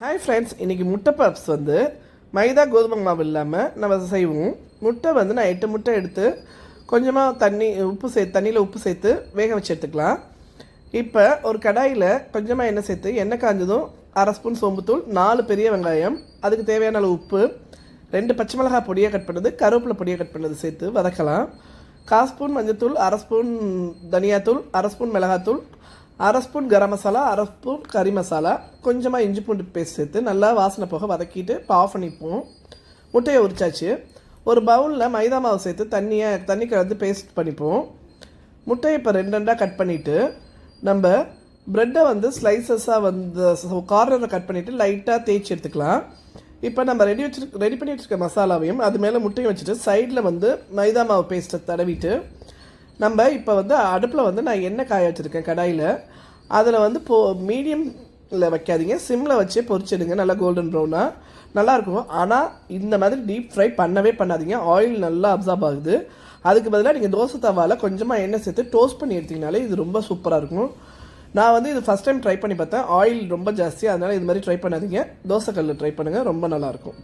Hi friends, இன்றைக்கி முட்டை puffs வந்து மைதா கோதுமை மாவு இல்லாமல் நம்ம செய்வோம். முட்டை வந்து நான் 8 முட்டை எடுத்து கொஞ்சமாக தண்ணியில் உப்பு சேர்த்து வேக வச்சு எடுத்துக்கலாம். இப்போ ஒரு கடாயில் கொஞ்சமாக எண்ணெய் சேர்த்து எண்ணெய் காஞ்சதும் 1/2 ஸ்பூன் சோம்புத்தூள், 4 பெரிய வெங்காயம், அதுக்கு தேவையான அளவு உப்பு, 2 பச்சை மிளகாய் பொடியை கட் பண்ணது, கருவேப்பிலை பொடியை கட் பண்ணது சேர்த்து வதக்கலாம். 1/4 ஸ்பூன் மஞ்சத்தூள், 1/2 ஸ்பூன் தனியாத்தூள், 1/2 ஸ்பூன் மிளகாத்தூள், 1/2 ஸ்பூன் கரம் மசாலா, 1/2 ஸ்பூன் கறி மசாலா, கொஞ்சமாக இஞ்சி பூண்டு பேஸ்ட் சேர்த்து நல்லா வாசனை போக வதக்கிட்டு இப்போ ஆஃப் பண்ணிப்போம். முட்டையை உரிச்சாச்சு. ஒரு பவுலில் மைதா மாவு சேர்த்து தண்ணி கலந்து பேஸ்ட் பண்ணிப்போம். முட்டையை இப்போ 2 கட் பண்ணிவிட்டு நம்ம ப்ரெட்டை வந்து ஸ்லைசஸாக வந்து கார்னரை கட் பண்ணிவிட்டு லைட்டாக தேய்ச்சி எடுத்துக்கலாம். இப்போ நம்ம ரெடி பண்ணி வச்சுருக்க மசாலாவையும் அது மேலே முட்டையும் வச்சுட்டு சைடில் வந்து மைதா மாவு பேஸ்ட்டை தடவிட்டு நம்ம இப்போ வந்து அடுப்பில் வந்து நான் எண்ணெய் காய வச்சுருக்கேன் கடாயில். அதில் வந்து மீடியமில் வைக்காதீங்க, சிம்மில் வச்சே பொரிச்சிடுங்க. நல்லா கோல்டன் ப்ரௌனாக நல்லாயிருக்கும். ஆனால் இந்த மாதிரி டீப் ஃப்ரை பண்ணாதீங்க. ஆயில் நல்லா அப்சார்ப் ஆகுது. அதுக்கு பதிலாக நீங்கள் தோசை தவாவில் கொஞ்சமாக எண்ணெய் சேர்த்து டோஸ்ட் பண்ணி எடுத்திங்கனாலே இது ரொம்ப சூப்பராக இருக்கும். நான் வந்து இது ஃபஸ்ட் டைம் ட்ரை பண்ணி பார்த்தேன். ஆயில் ரொம்ப ஜாஸ்தி, அதனால் இது மாதிரி ட்ரை பண்ணாதீங்க. தோசை கல்லில் ட்ரை பண்ணுங்கள், ரொம்ப நல்லாயிருக்கும்.